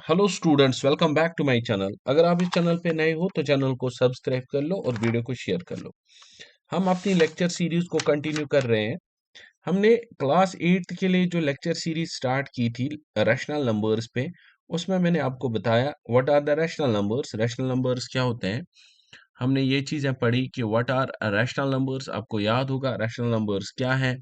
Hello students, welcome back to my channel. अगर आप इस चैनल पे नए हो तो चैनल को सब्सक्राइब कर लो और वीडियो को शेयर कर लो। हम अपनी लेक्चर सीरीज को कंटिन्यू कर रहे हैं। हमने क्लास 8th के लिए जो लेक्चर सीरीज स्टार्ट की थी रैशनल नंबर्स पे, उसमें मैंने आपको बताया what are the rational numbers. Rational numbers क्या होते हैं, हमने ये चीज़ें पढ़ी कि व्हाट आर रैशनल नंबर्स। आपको याद होगा रैशनल नंबर्स क्या हैं।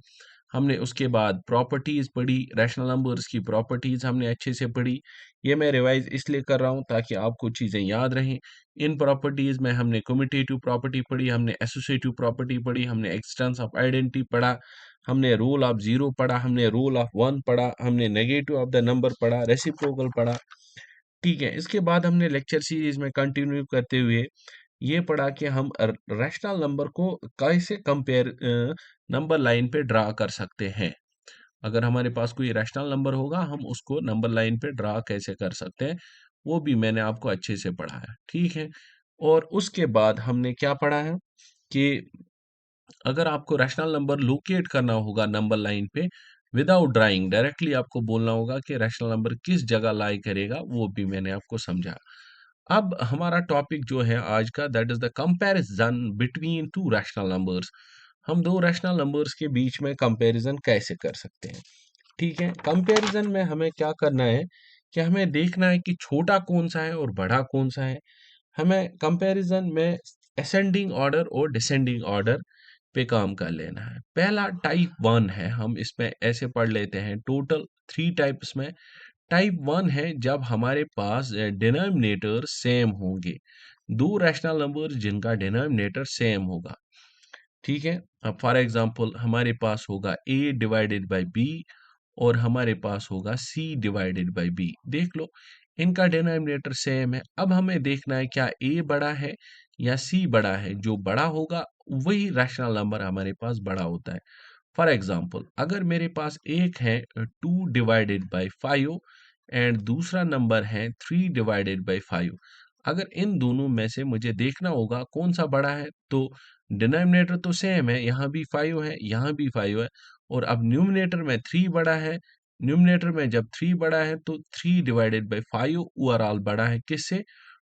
हमने उसके बाद प्रॉपर्टीज़ पढ़ी, रैशनल नंबर्स की प्रॉपर्टीज़ हमने अच्छे से पढ़ी। ये मैं रिवाइज इसलिए कर रहा हूँ ताकि आपको चीज़ें याद रहें। इन प्रॉपर्टीज़ में हमने कम्यूटेटिव प्रॉपर्टी पढ़ी, हमने एसोसिएटिव प्रॉपर्टी पढ़ी, हमने एक्सटेंस ऑफ आइडेंटिटी पढ़ा, हमने रूल ऑफ जीरो पढ़ा, हमने रूल ऑफ वन पढ़ा, हमने नेगेटिव ऑफ द नंबर पढ़ा, रेसिप्रोकल पढ़ा। ठीक है, इसके बाद हमने लेक्चर सीरीज में कंटिन्यू करते हुए ये पढ़ा कि हम रैशनल नंबर को कैसे कंपेयर नंबर लाइन पे ड्रा कर सकते हैं। अगर हमारे पास कोई रैशनल नंबर होगा हम उसको नंबर लाइन पे ड्रा कैसे कर सकते हैं, वो भी मैंने आपको अच्छे से पढ़ा है। ठीक है, और उसके बाद हमने क्या पढ़ा है कि अगर आपको रैशनल नंबर लोकेट करना होगा नंबर लाइन पे विदाउट ड्राइंग, डायरेक्टली आपको बोलना होगा कि रैशनल नंबर किस जगह लाई करेगा, वो भी मैंने आपको समझा। अब हमारा टॉपिक जो है आज का, that is the comparison between two rational numbers. हम दो रैशनल नंबर्स के बीच में कंपैरिजन कैसे कर सकते हैं। ठीक है, कंपैरिजन में हमें क्या करना है कि हमें देखना है कि छोटा कौन सा है और बड़ा कौन सा है। हमें कंपैरिजन में असेंडिंग ऑर्डर और डिसेंडिंग ऑर्डर पे काम कर लेना है। पहला टाइप 1 है, हम इसमें ऐसे पढ़ लेते हैं। टोटल 3 टाइप्स में टाइप 1 है जब हमारे पास डिनोमिनेटर सेम होंगे, दो रैशनल नंबर जिनका डिनोमिनेटर सेम होगा। ठीक है, अब फॉर एग्जांपल हमारे पास होगा a डिवाइडेड बाय b और हमारे पास होगा c डिवाइडेड बाय b। देख लो, इनका डिनोमिनेटर सेम है। अब हमें देखना है क्या a बड़ा है या c बड़ा है। जो बड़ा होगा वही रैशनल नंबर हमारे पास बड़ा होता है। फॉर एग्जाम्पल अगर मेरे पास एक है 2/5 एंड दूसरा नंबर है 3/5, अगर इन दोनों में से मुझे देखना होगा कौन सा बड़ा है, तो डिनोमिनेटर तो सेम है, यहाँ भी 5 है यहाँ भी 5 है, और अब न्यूमिनेटर में 3 बड़ा है। न्यूमिनेटर में जब 3 बड़ा है तो 3/5 ओवरऑल बड़ा है किससे,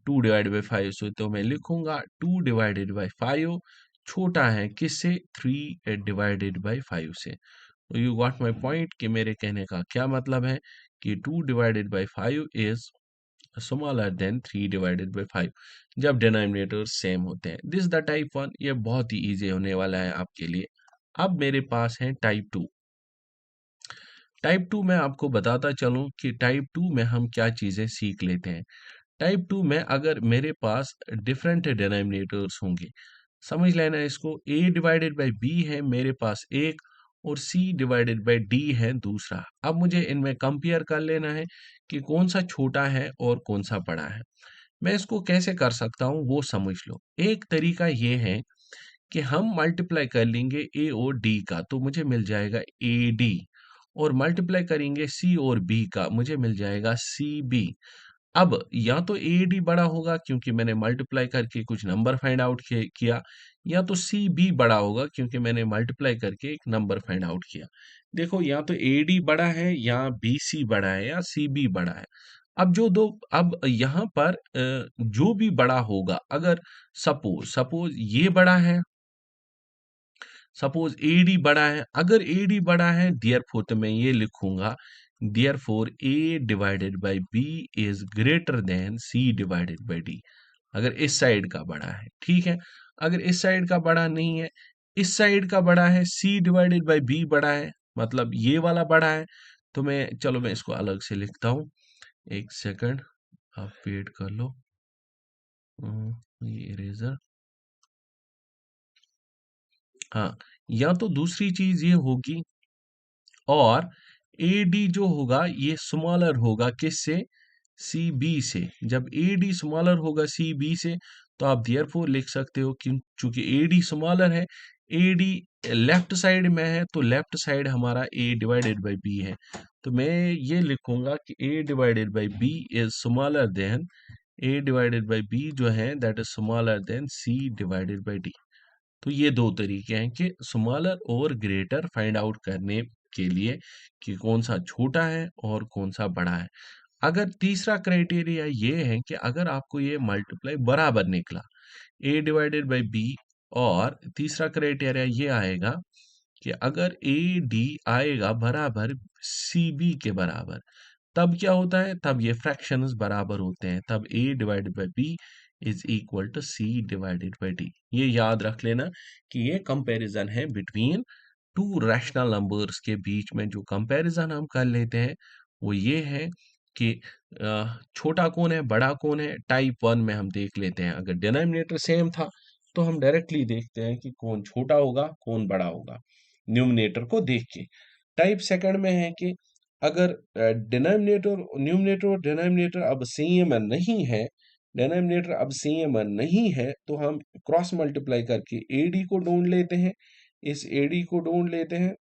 2/5 से। तो मैं लिखूंगा 2/5 छोटा है किससे, 3/5 से। तो यू गॉट माई पॉइंट कि मेरे कहने का क्या मतलब है कि 2/5 इज स्मॉलर देन 3/5 जब डिनोमिनेटर सेम होते हैं। दिस द टाइप 1, ये बहुत ही इजी होने वाला है आपके लिए। अब मेरे पास है टाइप 2। टाइप 2 में आपको बताता चलूं कि टाइप 2 में हम क्या चीजें सीख लेते हैं। टाइप 2 में अगर मेरे पास डिफरेंट डिनोमिनेटर्स होंगे, समझ लेना इसको, a डिवाइडेड बाई b है मेरे पास एक और c डिवाइडेड बाई d है दूसरा। अब मुझे इनमें कंपेयर कर लेना है कि कौन सा छोटा है और कौन सा बड़ा है। मैं इसको कैसे कर सकता हूँ वो समझ लो। एक तरीका ये है कि हम मल्टीप्लाई कर लेंगे a और d का, तो मुझे मिल जाएगा ad, और मल्टीप्लाई करेंगे c और b का, मुझे मिल जाएगा cb। अब या तो AD बड़ा होगा क्योंकि मैंने मल्टीप्लाई करके कुछ नंबर फाइंड आउट किया, या तो CB बड़ा होगा क्योंकि मैंने मल्टीप्लाई करके एक नंबर फाइंड आउट किया। देखो, या तो AD बड़ा है या BC बड़ा है या CB बड़ा है। अब जो दो, अब यहाँ पर जो भी बड़ा होगा, अगर सपोज सपोज ये बड़ा है, सपोज AD बड़ा है, अगर AD बड़ा है देयरफॉर तो मैं ये लिखूंगा therefore A divided by B is greater than C divided by D। अगर इस साइड का बड़ा है, ठीक है। अगर इस साइड का बड़ा नहीं है, इस साइड का बड़ा है, C डिवाइडेड बाई B बड़ा है, मतलब ये वाला बड़ा है, तो मैं, चलो मैं इसको अलग से लिखता हूँ। एक सेकंड, आप वेट कर लो। ये इरेजर, हाँ, या तो दूसरी चीज ये होगी, और AD जो होगा ये स्मॉलर होगा किससे, CB से। जब AD स्मॉलर होगा CB से, तो आप देयरफॉर लिख सकते हो कि चूंकि AD स्मॉलर है, AD लेफ्ट साइड में है, तो लेफ्ट साइड हमारा A डिवाइडेड बाई B है। तो मैं ये लिखूंगा कि A divided by B is smaller than, A divided by B जो है that is smaller than C divided by D। तो ये दो तरीके हैं कि स्मॉलर और ग्रेटर फाइंड आउट करने के लिए कि कौन सा छोटा है और कौन सा बड़ा है। अगर तीसरा क्राइटेरिया ये है कि अगर आपको ये मल्टीप्लाई बराबर निकला a डिवाइडेड बाई b, और तीसरा क्राइटेरिया ये आएगा कि अगर ए डी आएगा बराबर सी बी के बराबर, तब क्या होता है, तब ये फ्रैक्शंस बराबर होते हैं, तब a divided by b is equal to c divided by d। ये याद रख लेना कि ये कंपैरिजन है बिटवीन टू रैशनल नंबर्स के बीच में। जो कंपैरिजन हम कर लेते हैं वो ये है कि छोटा कौन है बड़ा कौन है। टाइप वन में हम देख लेते हैं, अगर डिनोमिनेटर सेम था तो हम डायरेक्टली देखते हैं कि कौन छोटा होगा कौन बड़ा होगा न्यूमरेटर को देख के। टाइप सेकंड में है कि अगर डिनोमिनेटर न्यूमरेटर और डिनोमिनेटर अब सेम नहीं है, डिनोमिनेटर अब सेम नहीं है, तो हम क्रॉस मल्टीप्लाई करके एडी को ढूंढ लेते हैं, इस एडी को ढूंढ लेते हैं,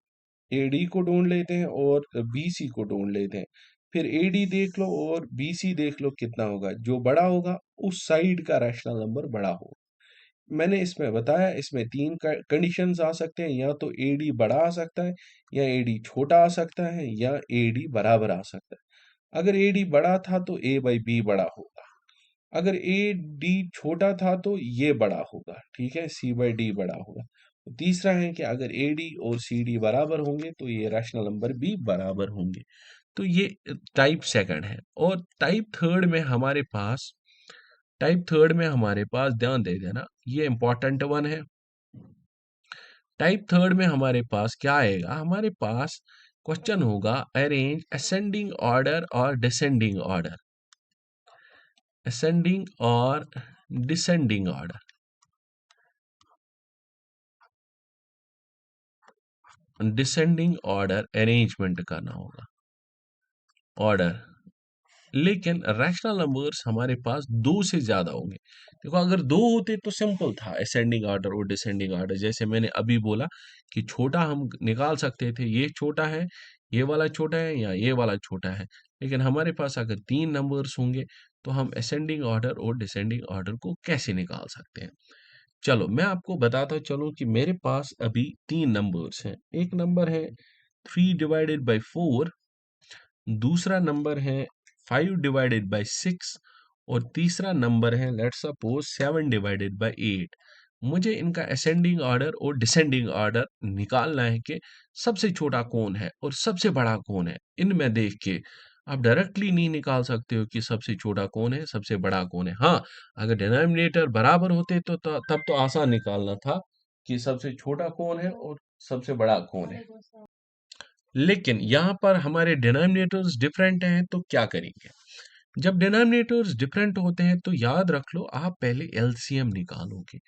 एडी को ढूंढ लेते हैं और बीसी को ढूंढ लेते हैं। फिर एडी देख लो और बीसी देख लो कितना होगा, जो बड़ा होगा उस साइड का रैशनल नंबर बड़ा होगा। मैंने इसमें बताया इसमें तीन कंडीशंस आ सकते हैं, या तो एडी बड़ा आ सकता है, या एडी छोटा आ सकता है, या एडी बराबर आ सकता है। अगर एडी बड़ा था तो ए बाई बी बड़ा होगा, अगर ए डी छोटा था तो ये बड़ा होगा, ठीक है, सी बाई डी बड़ा होगा। तो तीसरा है कि अगर ए डी और सी डी बराबर होंगे तो ये रैशनल नंबर भी बराबर होंगे। तो ये टाइप सेकंड है। और टाइप थर्ड में हमारे पास ध्यान दे देना, ये इंपॉर्टेंट वन है। टाइप थर्ड में हमारे पास क्या आएगा, हमारे पास क्वेश्चन होगा अरेंज असेंडिंग ऑर्डर और डिसेंडिंग ऑर्डर, असेंडिंग और descending order. Descending order arrangement करना होगा ऑर्डर, लेकिन रैशनल नंबर्स हमारे पास दो से ज्यादा होंगे। देखो अगर दो होते तो सिंपल था असेंडिंग ऑर्डर और डिसेंडिंग ऑर्डर, जैसे मैंने अभी बोला कि छोटा हम निकाल सकते थे, ये छोटा है, ये वाला छोटा है, या ये वाला छोटा है। लेकिन हमारे पास अगर तीन नंबर्स होंगे तो हम असेंडिंग ऑर्डर और डिसेंडिंग ऑर्डर को कैसे निकाल सकते हैं। चलो मैं आपको बताता चलूं कि मेरे पास अभी तीन नंबर्स हैं। एक नंबर है 3/4, दूसरा नंबर है 5/6, और तीसरा नंबर है लेट्स सपोज 7/8। मुझे इनका असेंडिंग ऑर्डर और डिसेंडिंग ऑर्डर निकालना है कि सबसे छोटा कौन है और सबसे बड़ा कौन है। इनमें देख के आप डायरेक्टली नहीं निकाल सकते हो कि सबसे छोटा कौन है सबसे बड़ा कौन है। हाँ, अगर डिनोमिनेटर बराबर होते तो तब तो आसान निकालना था कि सबसे छोटा कौन है और सबसे बड़ा कौन है। लेकिन यहाँ पर हमारे डिनोमिनेटर्स डिफरेंट हैं तो क्या करेंगे। जब डिनोमिनेटर्स डिफरेंट होते हैं तो याद रख लो आप पहले एलसीएम निकालोगे।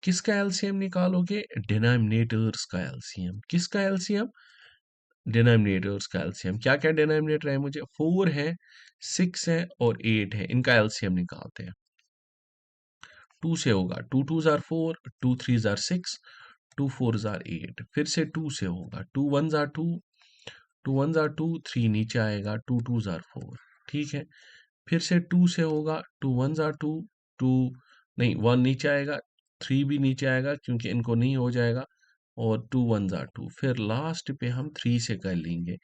किसका एलसीएम निकालोगे, डिनोमिनेटर्स का एलसीएम। किसका एलसीएम, डिनोमिनेटर्स का एलसीएम। क्या क्या डिनोमिनेटर है, मुझे 4 है, 6 है और 8 है, इनका एलसीएम निकालते हैं। 2 से होगा, 2 2 जार 4, 2 3 जार 6, 2 4 जार 8। फिर से 2 से होगा, 2 1 जार 2, 2 1 जार 2, 3 नीचे आएगा, 2 2 जार 4। ठीक है, फिर से 2 से होगा, 2 1 जार 2, 2 नहीं 1 नीचे आएगा, 3 भी नीचे आएगा क्योंकि इनको नहीं हो जाएगा, और 2 1 जार 2। फिर लास्ट पे हम 3 से कर लेंगे,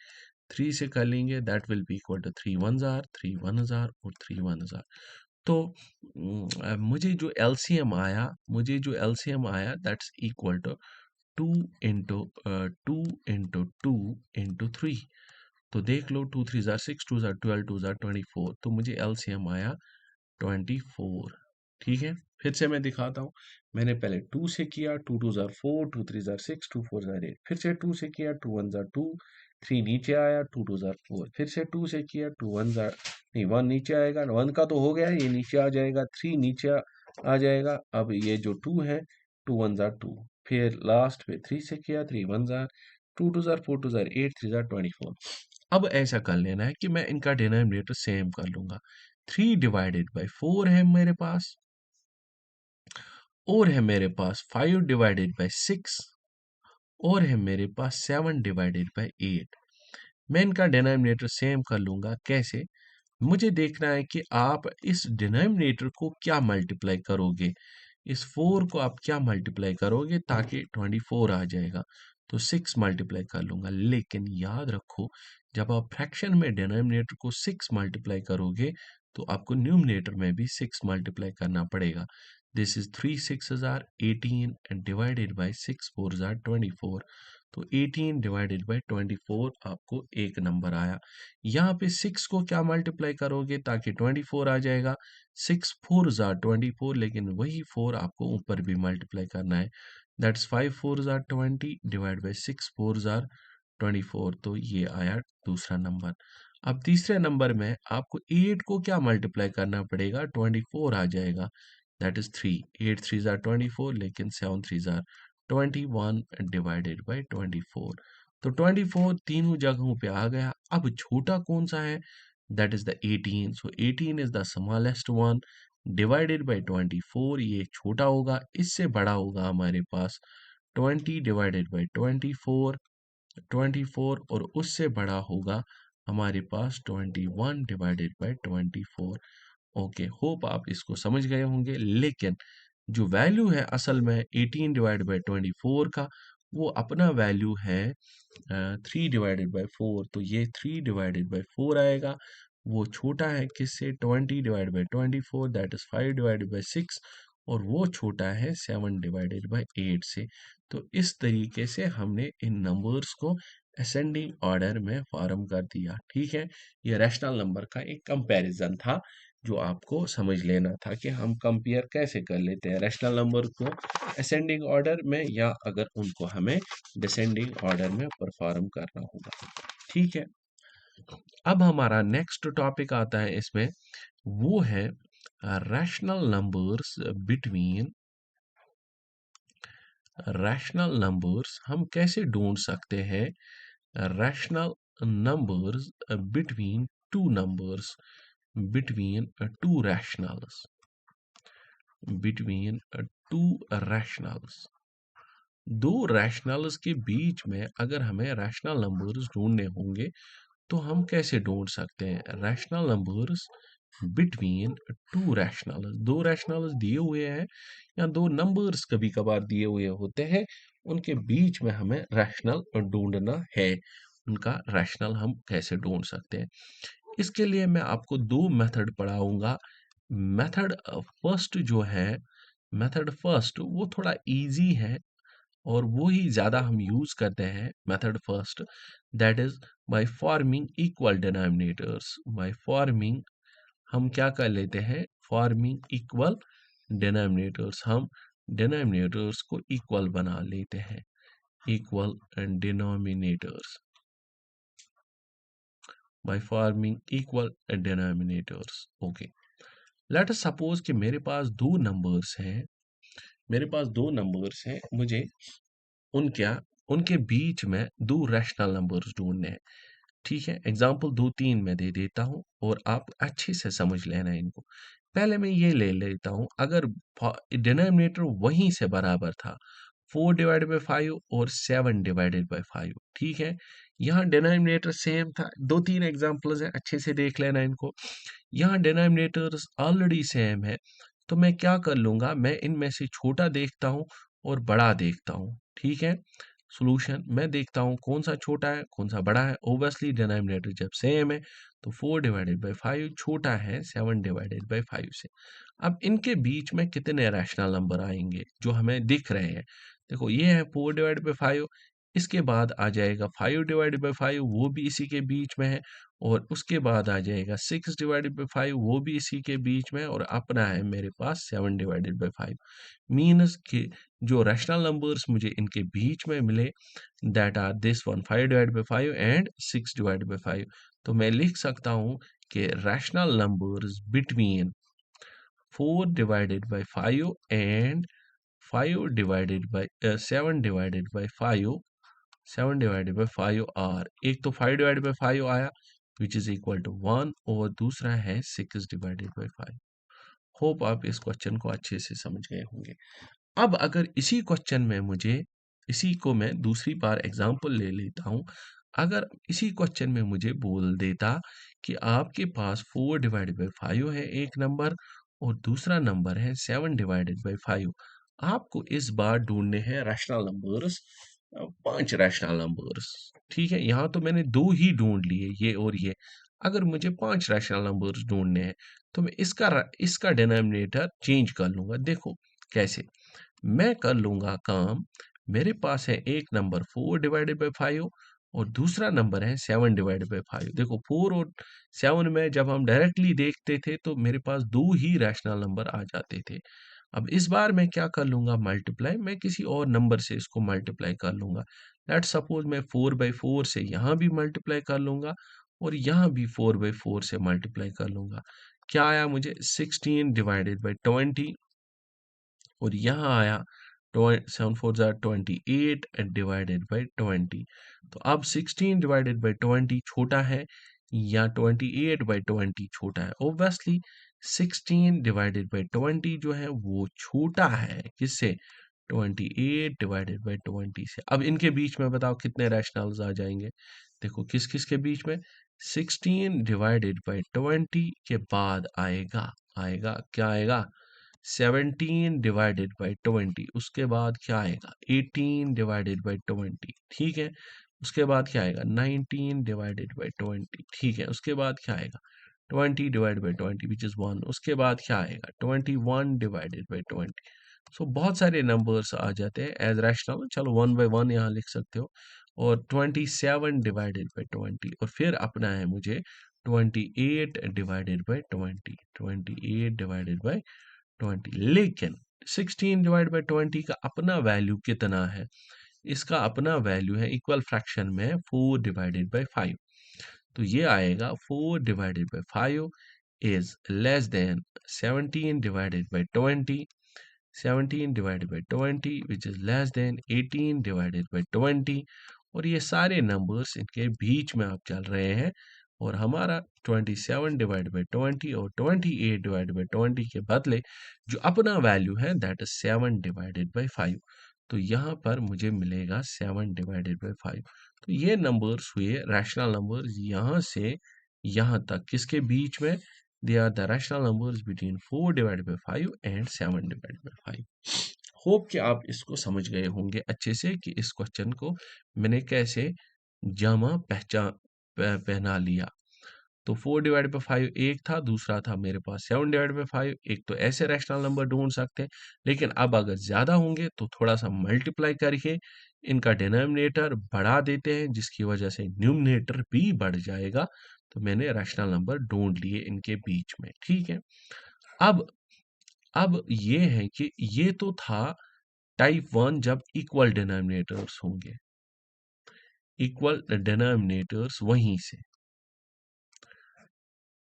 3 से कर लेंगे, that will be equal to 3 1 जार, 3 1 जार और 3 1 जार। तो मुझे जो एलसीएम आया that's equal to 2 into 2 into 3। तो देख लो, 2 3 जार 6, 2 जार 12, 2 जार 24, तो मुझे एलसीएम आया 24। ठीक है, फिर से मैं दिखाता हूँ। मैंने पहले 2 से किया, 2 2 जार 4, 2 3 जार 6, 2 4 जार 8। फिर से 2 से किया, 2 1 जार 2, 3 नीचे आया, 2 2 जार 4। फिर से 2 से किया, 2 1 जार नहीं 1 नीचे आएगा, 1 का तो हो गया, ये नीचे आ जाएगा, 3 नीचे आ जाएगा। अब ये जो 2 है, 2 1 जार 2। फिर लास्ट पे 3 से किया, 3 1 जार, 2 2 जार 4, 2 जार 8, 3 जार 24। अब ऐसा कर लेना है कि मैं इनका डिनोमिनेटर सेम कर लूंगा। 3/4 है मेरे पास, और है मेरे पास 5/6, और है मेरे पास 7/8। मैं इनका डिनोमिनेटर सेम कर लूंगा। कैसे, मुझे देखना है कि आप इस डिनोमिनेटर को क्या मल्टीप्लाई करोगे, इस 4 को आप क्या मल्टीप्लाई करोगे ताकि 24 आ जाएगा। तो 6 मल्टीप्लाई कर लूँगा। लेकिन याद रखो, जब आप फ्रैक्शन में डिनोमिनेटर को 6 मल्टीप्लाई करोगे तो आपको न्यूमरेटर में भी 6 मल्टीप्लाई करना पड़ेगा। This is 3 6s are 18 and divided by 6 4s are 24। तो 18 डिवाइडेड बाय 24 आपको एक नंबर आया। यहाँ पे 6 को क्या मल्टीप्लाई करोगे ताकि 24 आ जाएगा। 6 4s आर 24, लेकिन वही 4 आपको ऊपर भी मल्टीप्लाई करना है। That's 5 4s are 20 divide by 6 4s are 24। तो ये आया दूसरा नंबर। अब तीसरे नंबर में आपको 8 को क्या मल्टीप्लाई करना पड़ेगा, 24 आ जाएगा। दैट इज 3 8 3s आर 24, लेकिन 7 3s आर 21 डिवाइडेड बाय 24। तो 24 तीनों जगहों पे आ गया। अब छोटा कौन सा है, that is the 18। So 18 is the smallest one divided by 24। ये छोटा होगा, इससे बड़ा होगा हमारे पास 20 डिवाइडेड बाय 24। 24 और उससे बड़ा होगा हमारे पास 21 डिवाइडेड बाय 24। ओके, होप आप इसको समझ गए होंगे। लेकिन जो वैल्यू है असल में 18 डिवाइड बाय 24 का, वो अपना वैल्यू है 3 डिवाइडेड बाय 4। तो ये 3 डिवाइडेड बाय 4 आएगा। वो छोटा है किससे, 20 divide bye 24, that is 5 divided by 6। और वो छोटा है 7 डिवाइडेड बाय 8 से। तो इस तरीके से हमने इन नंबर्स को असेंडिंग ऑर्डर में फॉर्म कर दिया। ठीक है, ये रैशनल नंबर का एक कंपैरिजन था जो आपको समझ लेना था कि हम कंपेयर कैसे कर लेते हैं रैशनल नंबर को असेंडिंग ऑर्डर में, या अगर उनको हमें डिसेंडिंग ऑर्डर में परफॉर्म करना होगा। ठीक है, अब हमारा नेक्स्ट टॉपिक आता है इसमें, वो है rational numbers between. Rational numbers हम कैसे ढूंढ सकते हैं, rational numbers between two numbers, between two rationals, between two rationals. दो रैशनल्स के बीच में अगर हमें रैशनल नंबर्स ढूंढने होंगे तो हम कैसे ढूंढ सकते हैं rational numbers between two rationals. दो रैशनल्स दिए हुए हैं या दो नंबर्स कभी कभार दिए हुए होते हैं, उनके बीच में हमें रैशनल ढूंढना है। उनका रैशनल हम कैसे ढूंढ सकते हैं, इसके लिए मैं आपको दो मेथड पढ़ाऊंगा। मेथड फर्स्ट जो है, मेथड फर्स्ट वो थोड़ा इजी है और वो ही ज़्यादा हम यूज़ करते हैं। Method first, that is by forming equal denominators. By forming हम क्या कर लेते हैं, फॉर्मिंग इक्वल डिनोमिनेटर्स। हम डिनोमिनेटर्स को इक्वल बना लेते हैं, equal denominators, bye forming equal denominators. Okay, let us suppose कि मेरे पास दो नंबर्स हैं, मेरे पास दो नंबर्स हैं, मुझे उनके उनके बीच में दो रैशनल नंबर्स ढूंढने हैं। ठीक है, एग्जाम्पल दो तीन मैं दे देता हूँ और आप अच्छे से समझ लेना इनको। पहले मैं ये ले लेता हूँ, अगर डिनोमिनेटर वहीं से बराबर था, 4 डिवाइडेड बाई 5 और 7 डिवाइडेड बाई 5। ठीक है, यहाँ डिनोमिनेटर सेम था। दो तीन एग्जाम्पल्स हैं, अच्छे से देख लेना इनको। यहाँ डिनोमिनेटर्स ऑलरेडी सेम है, तो मैं क्या कर लूंगा, मैं इनमें से छोटा देखता हूँ और बड़ा देखता हूँ। ठीक है, सॉल्यूशन मैं देखता हूँ कौन सा छोटा है कौन सा बड़ा है। ओबियसली डिनोमिनेटर जब सेम है तो 4 डिवाइडेड बाई 5 छोटा है 7 डिवाइडेड बाई 5 से। अब इनके बीच में कितने रैशनल नंबर आएंगे जो हमें दिख रहे हैं, देखो ये है 4 डिवाइडेड बाई 5, इसके बाद आ जाएगा 5 डिवाइडेड बाई 5, वो भी इसी के बीच में है, और उसके बाद आ जाएगा 6 डिवाइडेड बाई 5, वो भी इसी के बीच में, और अपना है मेरे पास 7 डिवाइडेड बाई 5। मीन्स कि जो रैशनल नंबर्स मुझे इनके बीच में मिले, that are this one 5 divided by 5 and 6 divided by 5। तो मैं लिख सकता हूँ कि rational numbers between 4 divided by 5 and 5 divided by 7 divided by 5, 7 divided by 5 are, एक तो 5 डिवाइडेड बाई 5 आया विच इज इक्वल टू 1, और दूसरा है 6 डिवाइडेड बाई 5। होप आप इस क्वेश्चन को अच्छे से समझ गए होंगे। अब अगर इसी क्वेश्चन में मुझे, इसी को मैं दूसरी बार एग्जांपल ले लेता हूं, अगर इसी क्वेश्चन में मुझे बोल देता कि आपके पास 4 डिवाइडेड बाई 5 है एक नंबर, और दूसरा नंबर है 7 डिवाइडेड बाई 5, आपको इस बार ढूंढने हैं रैशनल नंबर्स 5 रैशनल नंबर्स। ठीक है, यहाँ तो मैंने 2 ही ढूंढ लिए, ये और ये। अगर मुझे 5 रैशनल नंबर्स ढूंढने हैं तो मैं इसका डिनोमिनेटर चेंज कर लूंगा। देखो कैसे मैं कर लूंगा काम। मेरे पास है एक नंबर 4/5 और दूसरा नंबर है 7/5। देखो 4 और 7 में जब हम डायरेक्टली देखते थे तो मेरे पास 2 ही रैशनल नंबर आ जाते थे। अब इस बार मैं क्या कर लूंगा, मल्टीप्लाई, मैं किसी और नंबर से इसको मल्टीप्लाई कर लूंगा। लेट सपोज मैं 4/4 से यहाँ भी मल्टीप्लाई कर लूंगा और यहाँ भी 4/4 से मल्टीप्लाई कर लूंगा। क्या आया मुझे, 16/20 और यहाँ आया 7 4 = 28 एंड डिवाइडेड बाई 20। तो अब 16/20 छोटा है या 28/20 छोटा है? ऑब्वियसली 16/20 जो है वो छोटा है किससे, 28/20 से। अब इनके बीच में बताओ कितने रैशनल्स आ जाएंगे। देखो किस किस के बीच में, 16/20 के बाद आएगा, क्या आएगा, 17/20। उसके बाद क्या आएगा, 18/20। ठीक है, उसके बाद क्या आएगा, 19/20। ठीक है, उसके बाद क्या आएगा, 20/20 विच इज 1। उसके बाद क्या आएगा, 21/20। सो बहुत सारे नंबर्स आ जाते हैं एज रैशनल। चलो 1 बाय 1 यहाँ लिख सकते हो। और 27/20 और फिर अपना है मुझे 28/20। लेकिन 16/20 का अपना वैल्यू कितना है, इसका अपना वैल्यू है इक्वल फ्रैक्शन में 4/5। तो ये आएगा 4/5 is less than 17/20। 17/20 which is less than 18/20। और ये सारे नंबर्स इनके बीच में आप चल रहे हैं। और हमारा 27/20 और 28/20 के बदले जो अपना वैल्यू है दैट इज 7/5। तो यहाँ पर मुझे मिलेगा 7/5। तो ये नंबर्स हुए रैशनल नंबर्स यहाँ से यहाँ तक किसके बीच में, they are the rational numbers between 4/5 and 7/5। Hope कि आप इसको समझ गए होंगे अच्छे से कि इस क्वेश्चन को मैंने कैसे जामा पहना लिया। तो 4/5 एक था, दूसरा था मेरे पास 7/5। एक तो ऐसे रैशनल नंबर ढूंढ सकते हैं, लेकिन अब अगर ज्यादा होंगे तो थोड़ा सा मल्टीप्लाई करके इनका डिनोमिनेटर बढ़ा देते हैं, जिसकी वजह से न्यूमरेटर भी बढ़ जाएगा। तो मैंने रैशनल नंबर ढूंढ लिए इनके बीच में। ठीक है, अब ये है कि ये तो था टाइप 1 जब इक्वल डिनोमिनेटर्स होंगे, इक्वल डिनोमिनेटर्स वहीं से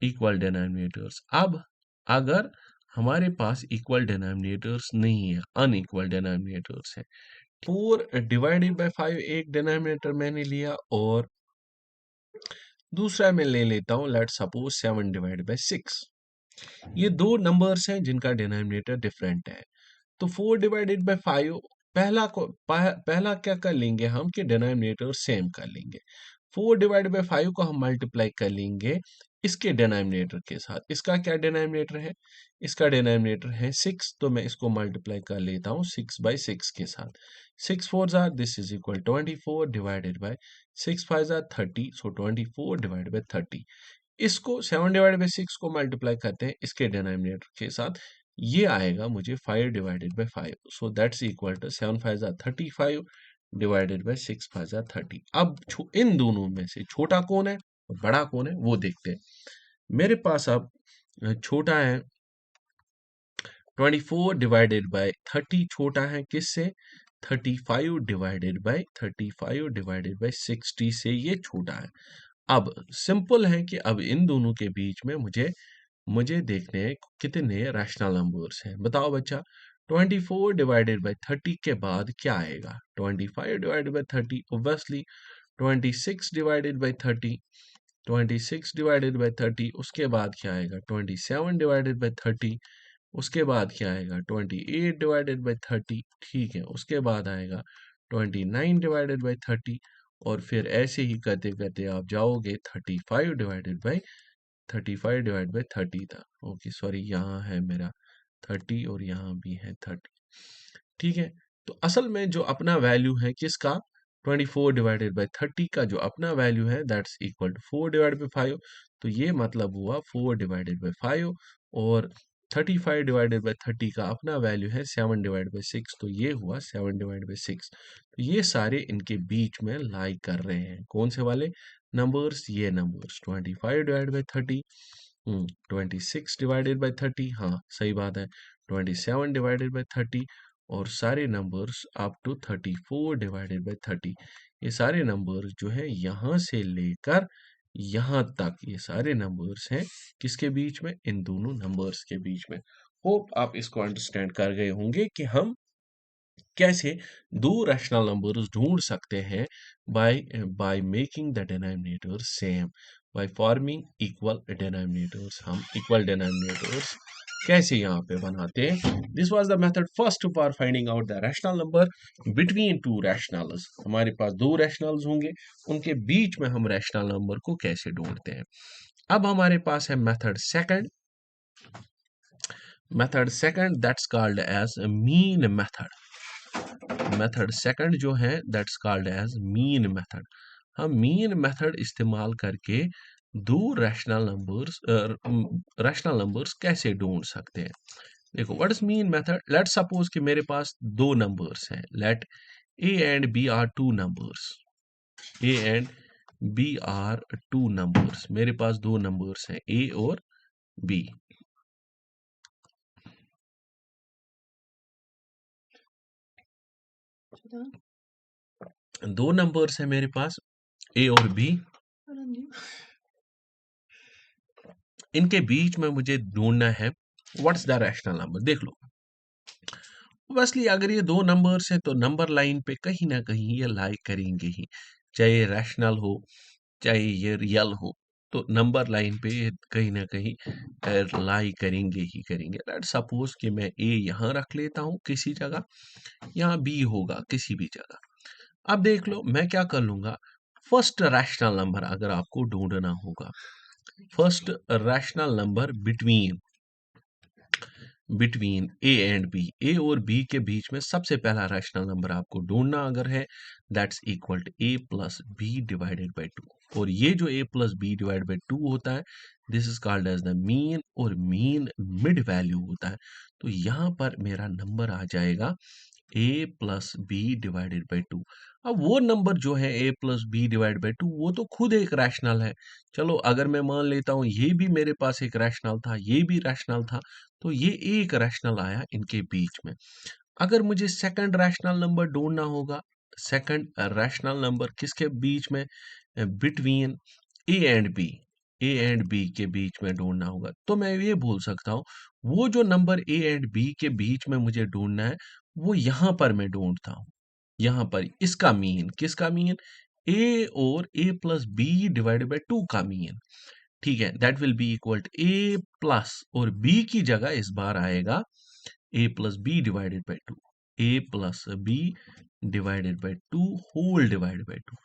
इक्वल डिनोमिनेटर्स। अब अगर हमारे पास इक्वल डिनोमिनेटर्स नहीं है, अनइक्वल डिनोमिनेटर्स है, 4/5 एक डिनोमिनेटर मैंने लिया और दूसरा मैं ले लेता हूं लेट सपोज 7/6। ये दो नंबर्स हैं जिनका डिनोमिनेटर डिफरेंट है। तो 4/5 पहला क्या कर लेंगे हम कि डिनोमिनेटर सेम कर लेंगे। 4/5 को हम मल्टीप्लाई कर लेंगे इसके डिनोमिनेटर के साथ। इसका क्या डिनोमिनेटर है, इसका डिनोमिनेटर है 6। तो मैं इसको मल्टीप्लाई कर लेता हूँ 6/6 के साथ। 6 4 this is equal 24 divided by 6 5 30। सो 24/30। इसको 7/6 को मल्टीप्लाई करते हैं इसके डिनोमिनेटर के साथ, ये आएगा मुझे 5/5। So that's equal to 7 5 35 divided by 6 5 30। अब इन दोनों में से छोटा कौन है और बड़ा कौन है वो देखते हैं। मेरे पास अब छोटा है 24/30 छोटा है किससे, 35/30 से ये छोटा है। अब सिंपल है कि अब इन दोनों के बीच में मुझे देखने हैं कितने रैशनल नंबर्स हैं। बताओ बच्चा, 24/30 के बाद क्या आएगा, 25/30 ऑब्वियसली, 26/30 26/30। उसके बाद क्या आएगा, 27/30। उसके बाद क्या आएगा, 28/30। ठीक है, उसके बाद आएगा 29/30। और फिर ऐसे ही करते करते आप जाओगे 35/30 था। ओके सॉरी, यहाँ है मेरा 30 और यहाँ भी है 30। ठीक है, तो असल में जो अपना वैल्यू है किसका, 24 डिवाइडेड बाय 30 का जो अपना वैल्यू है that's equal to 4 divided by 5। तो ये मतलब हुआ 4 डिवाइडेड बाय 5, और 35 डिवाइडेड बाय 30 का अपना वैल्यू है 7 डिवाइडेड बाय 6, तो ये हुआ 7 डिवाइडेड बाय 6। तो ये सारे इनके बीच में लाई कर रहे हैं। कौन से वाले नंबर्स? ये numbers 25 divided by 30, 26 divided by 30, हाँ सही बात है, 27 डिवाइडेड बाय 30, और सारे numbers up to 34 divided by 30। ये सारे नंबर्स जो है यहाँ से लेकर यहाँ तक ये सारे नंबर्स हैं किसके बीच में? इन दोनों नंबर्स के बीच में। होप आप इसको अंडरस्टैंड कर गए होंगे कि हम कैसे दो रैशनल नंबर्स ढूंढ सकते हैं by by making the denominator same, by forming equal denominators. हम इक्वल डिनोमिनेटर्स कैसे यहाँ पे बनाते हैं? This was the method first for finding out the rational number between two rationals. हमारे पास दो रैशनल्स होंगे, उनके बीच में हम रैशनल नंबर को कैसे ढूंढते हैं। अब हमारे पास है method second, that's called as mean method. Method second जो है that's called as mean method. हम मीन मेथड इस्तेमाल करके दो रैशनल नंबर्स कैसे ढूंढ सकते हैं। देखो what is mean method. Let suppose कि मेरे पास दो नंबर्स हैं, let A and B are two numbers, A and B are two numbers. मेरे पास दो नंबर्स हैं ए और बी। दो नंबर्स हैं मेरे पास ए और बी, इनके बीच में मुझे ढूंढना है व्हाट्स द रैशनल नंबर। देख लो ऑब्वियसली अगर ये दो नंबर्स हैं तो नंबर लाइन पे कहीं ना कहीं ये लाई करेंगे ही, चाहे ये रैशनल हो चाहे ये रियल हो, तो नंबर लाइन पे ये कहीं ना कहीं लाई करेंगे ही करेंगे। लेट सपोज कि मैं ए यहाँ रख लेता हूँ किसी जगह, यहाँ बी होगा किसी भी जगह। अब देख लो मैं क्या कर लूंगा, फर्स्ट रैशनल नंबर अगर आपको ढूंढना होगा, first rational number between A and B, A और बी के बीच में सबसे पहला रैशनल नंबर आपको ढूंढना अगर है that's equal to A plus B divided by 2। और ये जो A plus B divided by 2 होता है this is called as the mean, और मीन मिड वैल्यू होता है। तो यहाँ पर मेरा नंबर आ जाएगा A plus B divided by 2। अब वो नंबर जो है A plus B divide by 2 वो तो खुद एक रैशनल है। चलो अगर मैं मान लेता हूँ ये भी मेरे पास एक रैशनल था, ये भी रैशनल था, तो ये एक रैशनल आया इनके बीच में। अगर मुझे सेकंड रैशनल नंबर ढूंढना होगा, सेकंड रैशनल नंबर किसके बीच में? Between A and B, A and B के बीच में ढूंढना होगा। तो मैं ये बोल सकता हूँ वो जो नंबर ए एंड बी के बीच में मुझे ढूंढना है वो यहां पर मैं ढूंढता हूं। यहां पर इसका मीन, किसका मीन? ए और A plus B divided by 2 का मीन। ठीक है, that will be equal to A plus, और बी की जगह इस बार आएगा A plus B divided by 2, A plus B divided by 2 whole divided by 2।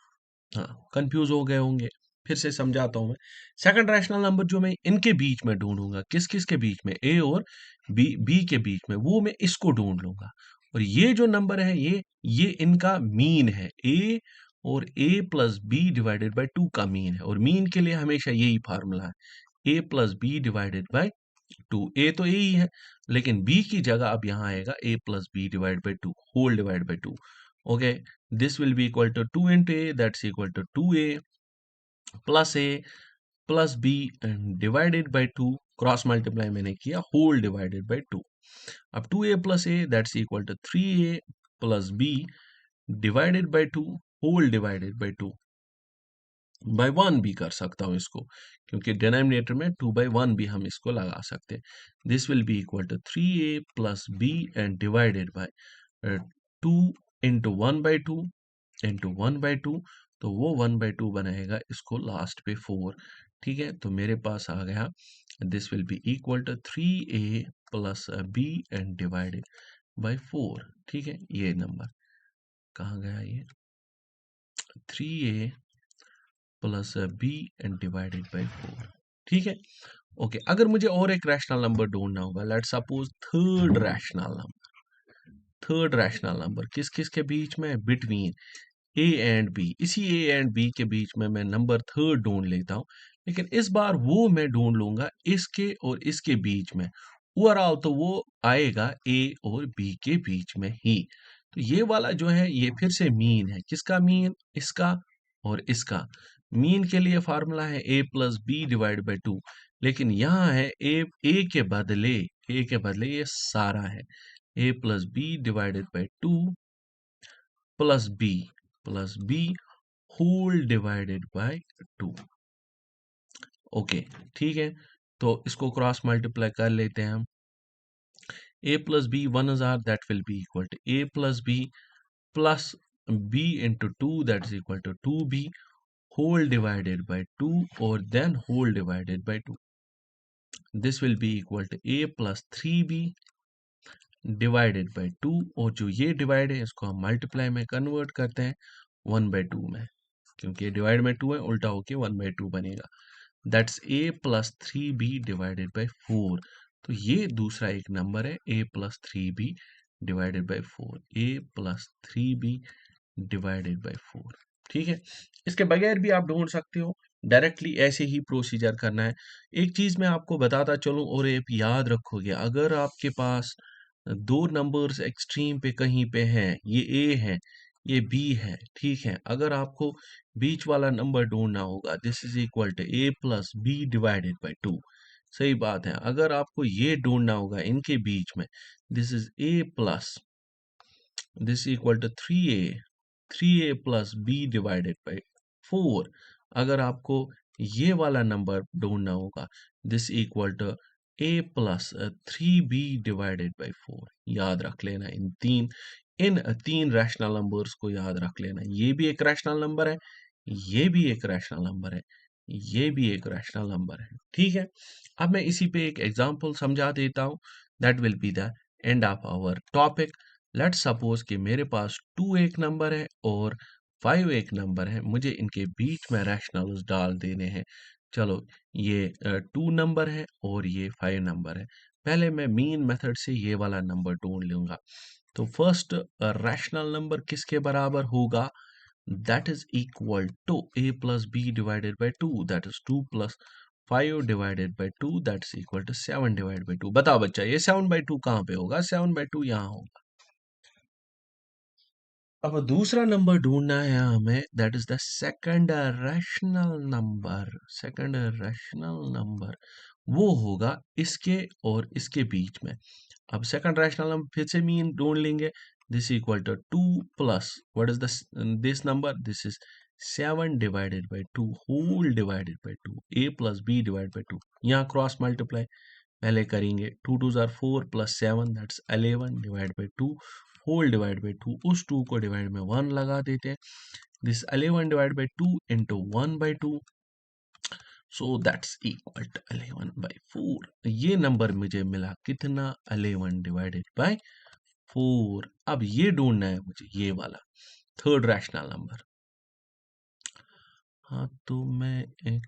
हाँ कंफ्यूज हो गए होंगे, फिर से समझाता हूं मैं। सेकंड रैशनल नंबर जो मैं इनके बीच में ढूंढूंगा, किस किस के बीच में? ए और बी के बीच में, वो मैं इसको ढूंढ लूंगा। और ये जो नंबर है ये इनका मीन है, ए और A plus B divided by 2 का मीन है। और मीन के लिए हमेशा यही फार्मूला है, A plus B divided by 2। ए तो ए ही है, लेकिन बी की जगह अब यहाँ आएगा A plus B divide by 2 whole divide by 2। Okay, this will be equal to 2 into a, that's equal to 2a plus b divided by 2, cross multiply मैंने किया, होल डिवाइडेड बाय 2। अब 2a plus a that's equal to 3a plus b divided by 2 whole divided by 2। By 1 भी कर सकता हूं इसको, क्योंकि denominator में 2 by 1 भी हम इसको लगा सकते हैं। This will be equal to 3a plus b and divided by 2 into 1 by 2 into 1 by 2, तो वो 1 by 2 बनाएगा इसको लास्ट पे 4। ठीक है, तो मेरे पास आ गया this will be equal to 3a plus b and divided by 4। ठीक है, ये नंबर कहाँ गया, ये 3a plus B and divided by 4। ठीक है, ओके। अगर मुझे और एक रैशनल नंबर ढूंढना होगा, let suppose third rational number किस किस के बीच में? बिटवीन ए एंड बी, इसी ए एंड बी के बीच में मैं नंबर थर्ड ढूंढ लेता हूँ, लेकिन इस बार वो मैं ढूंढ लूंगा इसके और इसके बीच में। ओवरऑल तो वो आएगा ए और बी के बीच में ही। तो ये वाला जो है ये फिर से मीन है, किसका मीन, इसका और इसका। मीन के लिए फार्मूला है A plus B divide by two, लेकिन यहाँ है ए के बदले ये सारा है A plus B divided by two plus B whole divided by two. Okay, ठीक है, तो इसको क्रॉस मल्टीप्लाई कर लेते हैं हम। A plus B 1000 that will be equal to A plus B plus B into two that is equal to two B whole divided by two और then whole divided by two. This will be equal to A plus three B divided by two, और जो ये divide है इसको हम multiply में convert करते हैं 1/2 में, क्योंकि ये डिवाइड में 2 है, उल्टा होके 1/2 बनेगा। That's A plus three B divided by 4। तो ये दूसरा एक नंबर है A plus three B divided by 4, A plus three B divided by 4। ठीक है, इसके बगैर भी आप ढूंढ सकते हो, डायरेक्टली ऐसे ही प्रोसीजर करना है। एक चीज मैं आपको बताता चलूं और ये भी याद रखोगे, अगर आपके पास दो नंबर्स एक्सट्रीम पे कहीं पे हैं, ये ए है ये बी है, ठीक है, अगर आपको बीच वाला नंबर ढूंढना होगा, this is equal to A plus B divided by two. सही बात है, अगर आपको ये ढूंढना होगा इनके बीच में, this is A plus this equal to three A plus B divided by 4। अगर आपको ये वाला नंबर ढूंढना होगा, this equal to A plus three B divided by 4। याद रख लेना इन तीन रैशनल नंबर्स को याद रख लेना। ये भी एक रैशनल नंबर है, ये भी एक रैशनल नंबर है, ये भी एक रैशनल नंबर है। ठीक है, अब मैं इसी पे एक एग्जांपल समझा देता हूँ, that will be the end of our topic. Let's suppose कि मेरे पास 2 एक नंबर है और 5 एक नंबर है, मुझे इनके बीच में रैशनल्स डाल देने हैं। चलो, ये 2 नंबर है और ये 5 नंबर है। पहले मैं मीन मेथड से ये वाला नंबर ढूंढ लूंगा। तो फर्स्ट रैशनल नंबर किसके बराबर होगा, that is equal to A plus B divided by two, that is 2 plus 5 divided by two, that is equal to 7 divide by two. बताओ बच्चा, ये 7/2 कहाँ पे होगा, 7/2 यहाँ होगा। अब दूसरा नंबर ढूंढना है हमें, that is the second rational number. Second rational number वो होगा इसके और इसके बीच में। अब सेकंड रैशनल नंबर फिर से मीन ढूंढ लेंगे, this equal to 2 plus what is this number, this is 7 divided by 2 whole divided by 2, A plus B divide by 2। यहाँ क्रॉस मल्टीप्लाई पहले करेंगे, 2 2 जार 4 plus 7 that's 11 divide by 2 whole divide by 2। उस 2 को डिवाइड में 1 लगा देते हैं, this 11 divide by 2 into 1/2, so that's equal to 11/4। ये नंबर मुझे मिला कितना, 11 डिवाइडेड बाई 4। अब ये ढूंढना है मुझे, ये वाला थर्ड रैशनल नंबर। हाँ, तो मैं एक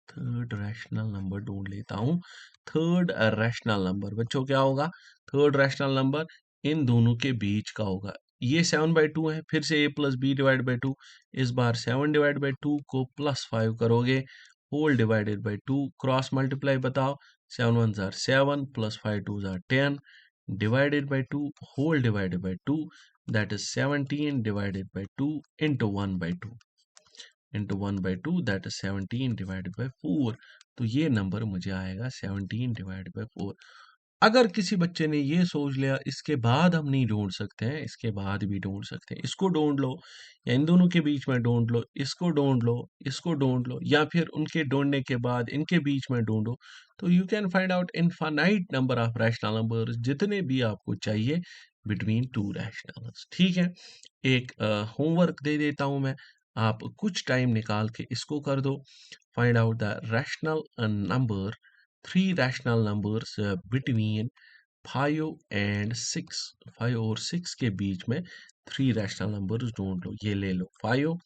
थर्ड रैशनल नंबर ढूंढ लेता हूँ। थर्ड रैशनल नंबर बच्चों क्या होगा, थर्ड रैशनल नंबर इन दोनों के बीच का होगा। ये 7/2 है, फिर से a plus B divide by 2, इस बार 7 डिवाइड बाई 2 को प्लस 5 करोगे, whole divided by 2, cross multiply बताओ, 7 1 जार 7 प्लस 5 2 जार 10 divided by 2 whole divided by 2, that is 17 divided by 2 into 1/2 into 1/2, that is 17 divided by 4। तो ये नंबर मुझे आएगा 17 डिवाइडेड बाई 4। अगर किसी बच्चे ने ये सोच लिया इसके बाद हम नहीं ढूंढ सकते हैं, इसके बाद भी ढूंढ सकते हैं, इसको ढूंढ लो या इन दोनों के बीच में ढूंढ लो, इसको ढूंढ लो, इसको ढूंढ लो, या फिर उनके ढूंढने के बाद इनके बीच में ढूंढो, तो you can find out infinite number of rational numbers, जितने भी आपको चाहिए बिटवीन टू रैशनल्स। ठीक है, एक होमवर्क दे देता हूं मैं, आप कुछ टाइम निकाल के इसको कर दो। Find out the rational number, three rational numbers between 5 and 6। 5 और 6 के बीच में थ्री रैशनल नंबर्स ढूंढ लो। ये ले लो 5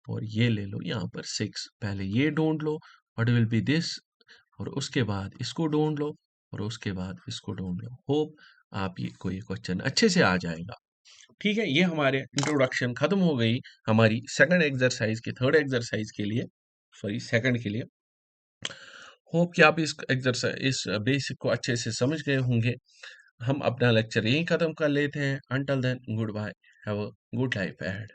और ये ले लो यहाँ पर 6। पहले ये ढूंढ लो, व्हाट विल बी दिस, और उसके बाद इसको ढूंढ लो और उसके बाद इसको ढूंढ लो। होप आप ये कोई क्वेश्चन अच्छे से आ जाएगा। ठीक है, ये हमारे इंट्रोडक्शन खत्म हो गई हमारी सेकंड एक्सरसाइज के थर्ड एक्सरसाइज के लिए, सॉरी सेकंड के लिए। होप कि आप इस एक्सरसाइज इस बेसिक को अच्छे से समझ गए होंगे। हम अपना लेक्चर यहीं खत्म कर लेते हैं। Until then good bye, have a good life ahead.